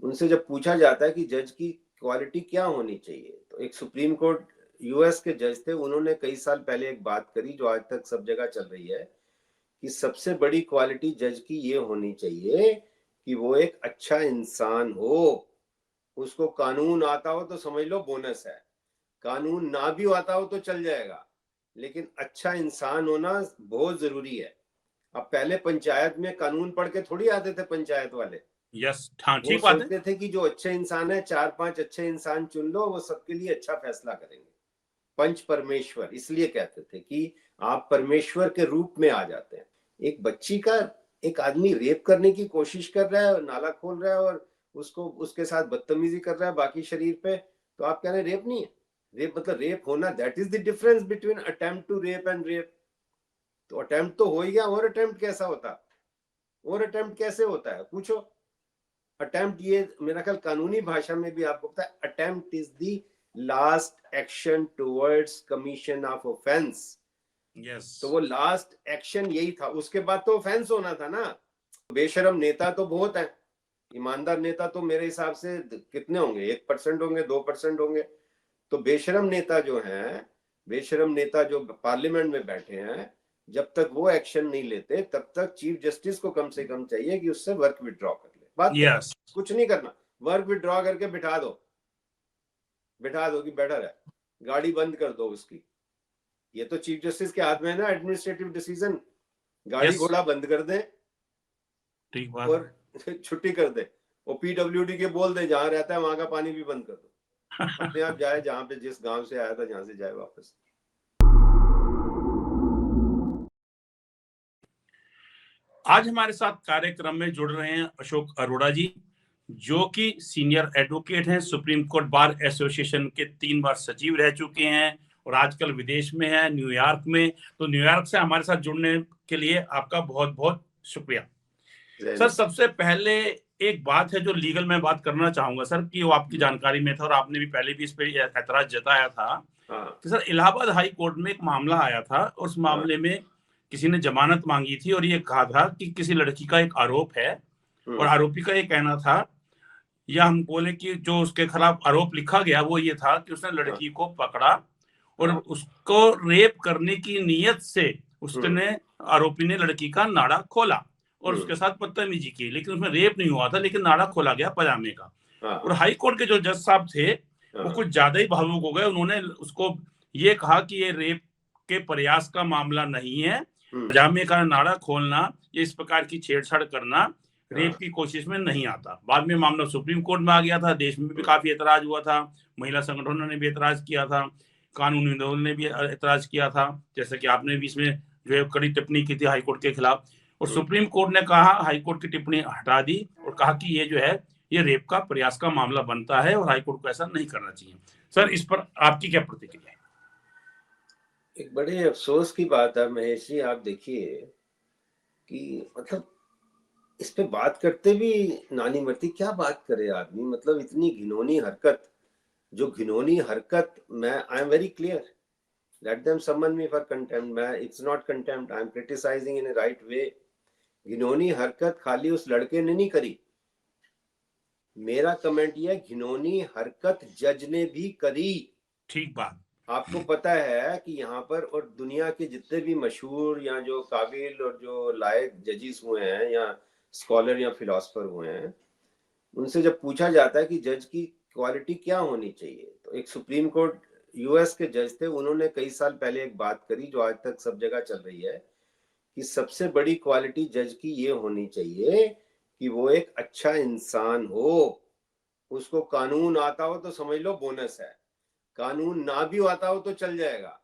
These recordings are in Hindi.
उनसे जब पूछा जाता है कि जज की क्वालिटी क्या होनी चाहिए, तो एक सुप्रीम कोर्ट यूएस के जज थे, उन्होंने कई साल पहले एक बात करी जो आज तक सब जगह चल रही है कि सबसे बड़ी क्वालिटी जज की ये होनी चाहिए कि वो एक अच्छा इंसान हो। उसको कानून आता हो तो समझ लो बोनस है, कानून ना भी आता हो तो चल जाएगा, लेकिन अच्छा इंसान होना बहुत जरूरी है। अब पहले पंचायत में कानून पढ़ के थोड़ी आते थे पंचायत वाले। यस, हाँ, वो ठीक बात है। सोचते थे कि जो अच्छे इंसान है, 4-5 अच्छे इंसान चुन लो, वो सबके लिए अच्छा फैसला करेंगे। पंच परमेश्वर इसलिए कहते थे कि आप परमेश्वर के रूप में आ जाते हैं। एक बच्ची का, एक आदमी रेप करने की कोशिश कर रहा है, नाला खोल रहा है और उसको उसके साथ बदतमीजी कर रहा है बाकी शरीर पे, तो आप कह रहे हैं रेप नहीं है? रेप मतलब रेप होना, that is the difference between attempt to rape and rape. तो अटेम्प्ट तो हो ही गया, और अटेम्प्ट कैसा होता, और अटेम्प्ट कैसे होता है पूछो। अटेम्प्ट, ये मेरा ख्याल कानूनी भाषा में भी आपको पता है, attempt is the last action towards commission of offence. Yes. तो वो लास्ट एक्शन यही था, उसके बाद तो ऑफेंस होना था ना। बेशरम नेता तो बहुत है, ईमानदार नेता तो मेरे हिसाब से कितने होंगे, 1% होंगे, 2% होंगे। तो बेशरम नेता जो है, बेशरम नेता जो पार्लियामेंट में बैठे हैं, जब तक वो एक्शन नहीं लेते तब तक चीफ जस्टिस को कम से कम चाहिए कि उससे वर्क विड्रॉ कर ले, बात खत्म। यस। कुछ नहीं करना, वर्क विड्रॉ करके बिठा दो, बिठा दो कि बेटर है, गाड़ी बंद कर दो उसकी। ये तो चीफ जस्टिस के हाथ में है ना, एडमिनिस्ट्रेटिव डिसीजन। गाड़ी यस, घोड़ा बंद कर दें ठीक बात और छुट्टी कर दे, और पीडब्ल्यूडी के बोल दे जहां रहता है वहां का पानी भी बंद कर दो, अपने आप जाए जहां पे, जिस गांव से आया था जहां से जाए वापस। आज हमारे साथ कार्यक्रम में जुड़ रहे हैं अशोक अरोड़ा जी, जो कि सीनियर एडवोकेट हैं, सुप्रीम कोर्ट बार एसोसिएशन के 3 बार सचिव रह चुके हैं और आजकल विदेश में है, न्यूयॉर्क में। तो न्यूयॉर्क से हमारे साथ जुड़ने के लिए आपका बहुत बहुत शुक्रिया। सर, सबसे पहले एक बात है जो लीगल में बात करना चाहूंगा सर, कि वो आपकी जानकारी में था और आपने भी पहले भी इस पे ऐतराज जताया था हाँ कि सर इलाहाबाद हाई कोर्ट में एक मामला आया था, उस हाँ। मामले में किसी ने जमानत मांगी थी और ये कहा था कि किसी लड़की का एक आरोप है और आरोपी का ये कहना था, या हम बोले कि जो उसके खिलाफ आरोप लिखा गया वो ये था कि उसने हाँ लड़की को पकड़ा और हाँ। उसको रेप करने की नीयत से उसने, आरोपी ने लड़की का नाड़ा खोला और उसके साथ बदतमीजी की, लेकिन उसमें रेप नहीं हुआ था, लेकिन नाड़ा खोला गया पजामे का। और हाँ हाई कोर्ट के जो जज साहब थे वो हाँ कुछ ज्यादा ही भावुक हो गए, उन्होंने उसको ये कहा कि ये रेप के प्रयास का मामला नहीं है, पजामे का नाड़ा खोलना, ये इस प्रकार की छेड़छाड़ करना रेप की कोशिश में नहीं आता। बाद में मामला सुप्रीम कोर्ट में आ गया था, देश में भी काफी ऐतराज हुआ था, महिला संगठनों ने भी ऐतराज किया था, कानूनी विदों ने भी ऐतराज किया था, जैसे कि आपने भी इसमें जो है कड़ी टिप्पणी की थी हाईकोर्ट के खिलाफ। और सुप्रीम कोर्ट ने कहा, हाईकोर्ट की टिप्पणी हटा दी और कहा कि ये जो है ये रेप का प्रयास का मामला बनता है और हाईकोर्ट को ऐसा नहीं करना चाहिए। सर, इस पर आपकी क्या प्रतिक्रिया है? एक बड़े अफसोस की बात है महेश जी, आप देखिए कि मतलब इस पे बात करते भी नानी मरती, क्या बात करे आदमी, मतलब इतनी घिनौनी हरकत, जो घिनौनी हरकत, मैं I am very clear, let them summon me for contempt, मैं it's not contempt, I am criticising in a right way. घिनौनी हरकत खाली उस लड़के ने नहीं करी, मेरा कमेंट यह है, घिनौनी हरकत जज ने भी करी। ठीक बात। आपको पता है कि यहाँ पर और दुनिया के जितने भी मशहूर या जो काबिल और जो लायक जजिस हुए हैं या स्कॉलर या फिलोसफर हुए हैं, उनसे जब पूछा जाता है कि जज की क्वालिटी क्या होनी चाहिए, तो एक सुप्रीम कोर्ट यूएस के जज थे, उन्होंने कई साल पहले एक बात करी जो आज तक सब जगह चल रही है कि सबसे बड़ी क्वालिटी जज की ये होनी चाहिए कि वो एक अच्छा इंसान हो। उसको कानून आता हो तो समझ लो बोनस है, कानून ना भी आता हो तो चल जाएगा,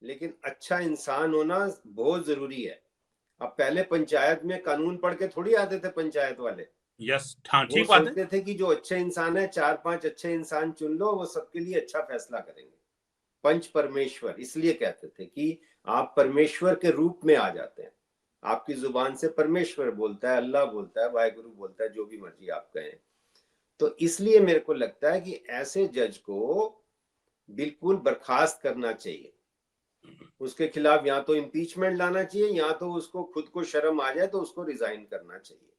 लेकिन अच्छा इंसान होना बहुत जरूरी है। अब पहले पंचायत में कानून पढ़ के थोड़ी आते थे पंचायत वाले। यस, हाँ, वो ठीक बात है। सोचते थे कि जो अच्छे इंसान है, 4-5 अच्छे इंसान चुन लो, वो सबके लिए अच्छा फैसला करेंगे। पंच परमेश्वर इसलिए कहते थे कि आप परमेश्वर के रूप में आ जाते हैं, आपकी जुबान से परमेश्वर बोलता है, अल्लाह बोलता है, वाहेगुरु बोलता है, जो भी मर्जी आप कहें। तो इसलिए मेरे को लगता है कि ऐसे जज को बिल्कुल बर्खास्त करना चाहिए, उसके खिलाफ या तो इम्पीचमेंट लाना चाहिए या तो उसको खुद को शर्म आ जाए तो उसको रिजाइन करना चाहिए,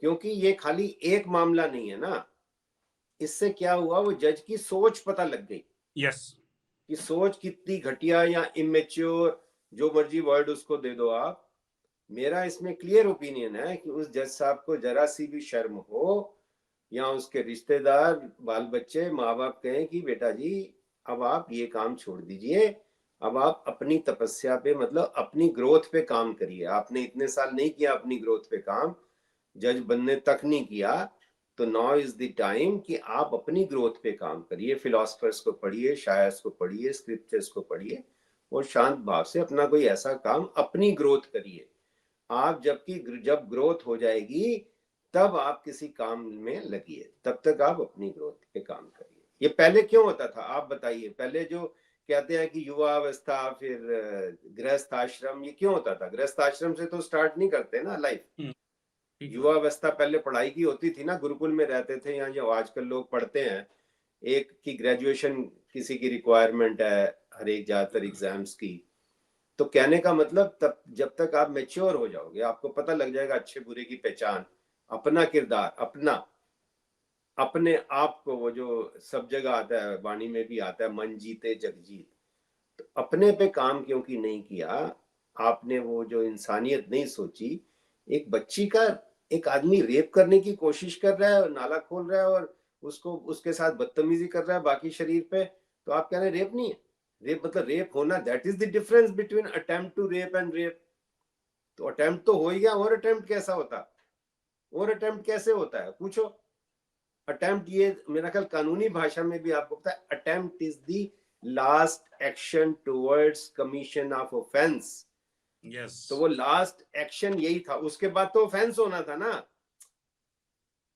क्योंकि ये खाली एक मामला नहीं है ना, इससे क्या हुआ, वो जज की सोच पता लग गई यस कि सोच कितनी घटिया या इमेच्योर, जो मर्जी वर्ड उसको दे दो आप। मेरा इसमें क्लियर ओपिनियन है कि उस जज साहब को जरा सी भी शर्म हो, या उसके रिश्तेदार, बाल बच्चे, माँ बाप कहें कि बेटा जी अब आप ये काम छोड़ दीजिए, अब आप अपनी तपस्या पे, मतलब अपनी ग्रोथ पे काम करिए। आपने इतने साल नहीं किया अपनी ग्रोथ पे काम, जज बनने तक नहीं किया, तो नाउ इज द टाइम कि आप अपनी ग्रोथ पे काम करिए। फिलोसफर्स को पढ़िए, शायर्स को पढ़िए, स्क्रिप्चर्स को पढ़िए, और शांत भाव से अपना कोई ऐसा काम, अपनी ग्रोथ करिए आप। जब ग्रोथ हो जाएगी तब आप किसी काम में लगिए, तब तक आप अपनी ग्रोथ पे काम करिए। ये पहले क्यों होता था आप बताइए? पहले जो कहते हैं कि युवा अवस्था, फिर गृहस्थ आश्रम, ये क्यों होता था? गृहस्थ आश्रम से तो स्टार्ट नहीं करते ना लाइफ। युवा अवस्था पहले पढ़ाई की होती थी ना, गुरुकुल में रहते थे, या जो आजकल लोग पढ़ते हैं, एक की ग्रेजुएशन किसी की रिक्वायरमेंट है हर एक ज्यादातर एग्जाम्स की। तो कहने का मतलब, तब जब तक आप मेच्योर हो जाओगे, आपको पता लग जाएगा अच्छे बुरे की पहचान, अपना किरदार, अपने आप को, वो जो सब जगह आता है, वाणी में भी आता है, मन जीते जग जीत। तो अपने पे काम क्योंकि नहीं किया आपने, वो जो इंसानियत नहीं सोची। एक बच्ची का, एक आदमी रेप करने की कोशिश कर रहा है, नाला खोल रहा है, और उसको, उसके साथ बदतमीजी कर रहा है बाकी शरीर पे, तो आप कह रहे हैं रेप नहीं है? रेप मतलब रेप होना, that is the difference between attempt to rape and rape. तो अटेम्प्ट तो हो ही गया, और अटेम्प्ट कैसा होता, और अटेम्प्ट कैसे होता है पूछो? अटेम्प्ट, ये मेरा ख्याल कानूनी भाषा में भी आपको पता है, attempt is the last action towards commission of offence. Yes तो वो लास्ट एक्शन यही था, उसके बाद तो ऑफेंस होना था ना।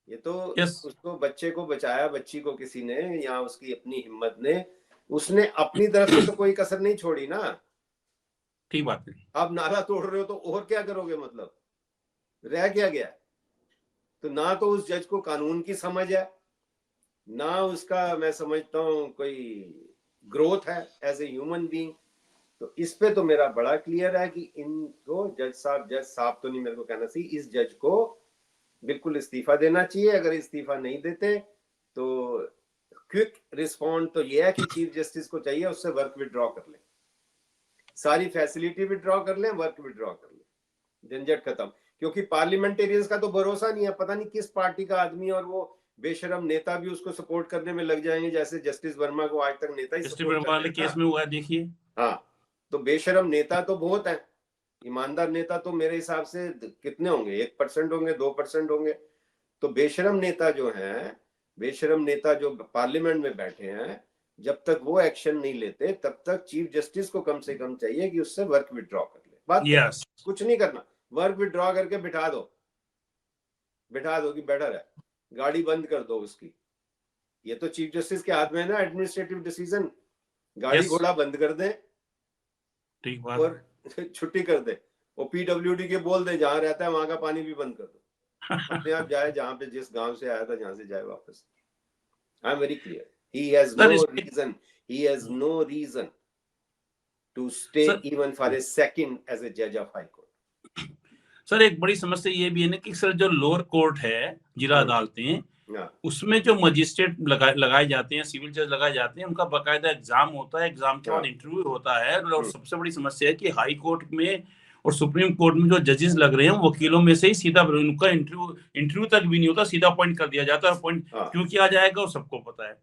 ये तो यस उसको, बच्चे को बचाया, बच्ची को किसी ने, या उसकी अपनी हिम्मत ने, उसने अपनी तरफ से तो कोई कसर नहीं छोड़ी ना। ठीक बात है। आप नाला तोड़ रहे हो तो और क्या करोगे, मतलब रह क्या गया? तो ना तो उस जज को कानून की समझ है, ना उसका, मैं समझता हूँ, कोई ग्रोथ है एज ए ह्यूमन बीइंग। तो इस पे तो मेरा बड़ा क्लियर है कि इनको, जज साहब तो नहीं मेरे को कहना चाहिए, इस जज को बिल्कुल इस्तीफा देना चाहिए। अगर इस्तीफा नहीं देते तो क्विक रिस्पॉन्ड तो ये है कि चीफ जस्टिस को चाहिए उससे वर्क विड्रॉ कर ले, सारी फैसिलिटी विड्रॉ कर ले, वर्क विड्रॉ कर ले, झंझट खत्म। क्योंकि पार्लियामेंटेरियंस का तो भरोसा नहीं है, पता नहीं किस पार्टी का आदमी, और वो बेशरम नेता भी उसको सपोर्ट करने में लग जाएंगे, जैसे जस्टिस वर्मा को आज तक नेता ही जस्टिस सपोर्ट वर्मा करते वाले हैं केस ना। में हुआ है, देखिए। हाँ, तो बेशरम नेता तो बहुत है, ईमानदार नेता तो मेरे हिसाब से कितने होंगे, 1% होंगे, 2% होंगे। तो बेशरम नेता जो है, बेशरम नेता जो पार्लियामेंट में बैठे हैं, जब तक वो एक्शन नहीं लेते तब तक चीफ जस्टिस को कम से कम चाहिए कि उससे वर्क विड्रॉ कर ले, बात यस कुछ नहीं करना, वर्क विड्रॉ करके बिठा दो कि बेटर है, गाड़ी बंद कर दो उसकी। ये तो चीफ जस्टिस के हाथ में है ना, एडमिनिस्ट्रेटिव डिसीजन। गाड़ी यस घोड़ा बंद कर दे ठीक बात और छुट्टी कर दे, और पीडब्ल्यूडी के बोल दे जहां रहता है वहां का पानी भी बंद कर दो, अपने आप जाए जहां पे, जिस गांव से आया था जहां से जाए वापस। I am very clear, he has sir no इसमें reason, he has no reason to stay sir even for a second as a judge of high court. Sir एक बड़ी समस्या ये भी है ना कि सर जो लोअर कोर्ट है, जिला अदालतें, हाँ, उसमें जो मजिस्ट्रेट लगाए जाते हैं, सिविल जज लगाए जाते हैं, उनका बाकायदा एग्जाम होता है, एग्जाम के बाद इंटरव्यू होता है। और सबसे बड़ी समस्या है कि हाई कोर्ट में और सुप्रीम कोर्ट में जो जजेस लग रहे हैं, वकीलों में से ही सीधा उनका इंटरव्यू तक भी नहीं होता, सीधा अपॉइंट कर दिया जाता है। अपॉइंट क्यों किया जाएगा वो सबको पता है।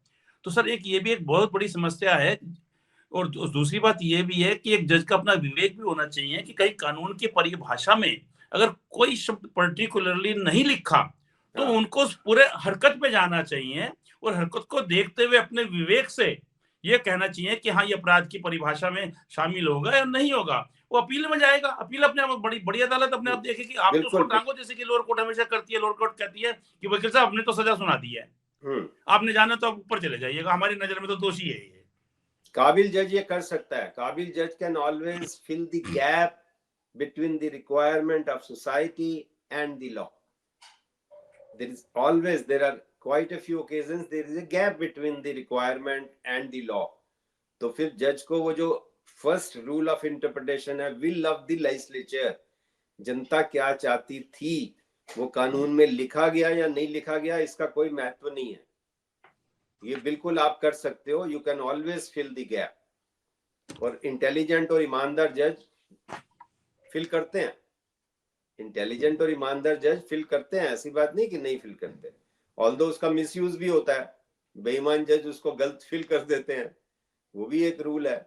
तो सर एक ये भी एक बहुत बड़ी समस्या है। और दूसरी बात ये भी है कि एक जज का अपना विवेक भी होना चाहिए कि कहीं कानून की परिभाषा में अगर कोई शब्द पर्टिकुलरली नहीं लिखा तो उनको उस पूरे हरकत पे जाना चाहिए, और हरकत को देखते हुए अपने विवेक से ये कहना चाहिए कि हाँ ये अपराध की परिभाषा में शामिल होगा या नहीं होगा। वो अपील में जाएगा, अपील अपने आप, बड़ी बड़ी अदालत अपने आप देखेगी। आप तो उसको टांगो, जैसे कि लोअर कोर्ट हमेशा करती है। लोअर कोर्ट कहती है कि वकील साहब हमने तो सजा सुना दी है, आपने जाना तो आप ऊपर चले जाइएगा, हमारी नजर में तो दोषी है ये। काबिल जज ये कर सकता है। काबिल जज can always fill the gap between the requirement of society and the law. There are quite a few occasions there is a gap between the requirement and the law. तो फिर जज को वो जो फर्स्ट रूल ऑफ इंटरप्रिटेशन है, विल ऑफ द लेजिस्लेचर, जनता क्या चाहती थी, वो कानून में लिखा गया या नहीं लिखा गया, इसका कोई महत्व नहीं है। ये बिल्कुल आप कर सकते हो, you can always fill the gap. और इंटेलिजेंट और ईमानदार जज फिल करते हैं, इंटेलिजेंट और ईमानदार जज फिल करते हैं, ऐसी बात नहीं कि नहीं फिल करते। ऑल्दो उसका मिसयूज भी होता है, बेईमान जज उसको गलत फिल कर देते हैं, वो भी एक रूल है,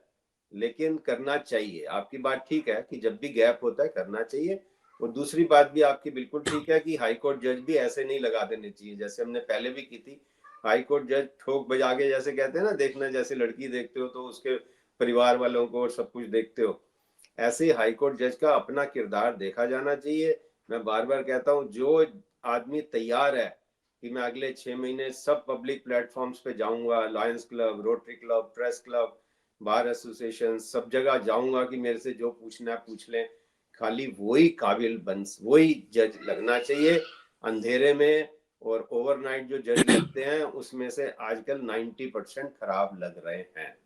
लेकिन करना चाहिए। आपकी बात ठीक है कि जब भी गैप होता है करना चाहिए। और दूसरी बात भी आपकी बिल्कुल ठीक है कि हाई कोर्ट जज भी ऐसे नहीं लगा देने चाहिए, जैसे हमने पहले भी की थी। हाई कोर्ट जज ठोक बजा के, जैसे कहते हैं ना, देखना जैसे लड़की देखते हो तो उसके परिवार वालों को और सब कुछ देखते हो, ऐसे हाई कोर्ट जज का अपना किरदार देखा जाना चाहिए। मैं बार बार कहता हूँ, जो आदमी तैयार है कि मैं अगले 6 महीने सब पब्लिक प्लेटफॉर्म्स पे जाऊंगा, Lions club, rotary club, press club, bar association, सब जगह जाऊंगा कि मेरे से जो पूछना है पूछ लें, खाली वही काबिल बन, वही जज लगना चाहिए। अंधेरे में और ओवरनाइट जो जज लगते हैं उसमें से आजकल 90% खराब लग रहे हैं।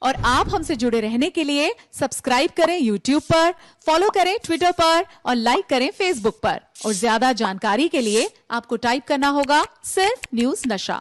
और आप हमसे जुड़े रहने के लिए सब्सक्राइब करें YouTube पर, फॉलो करें Twitter पर और लाइक करें Facebook पर। और ज्यादा जानकारी के लिए आपको टाइप करना होगा सिर्फ न्यूज़ नशा।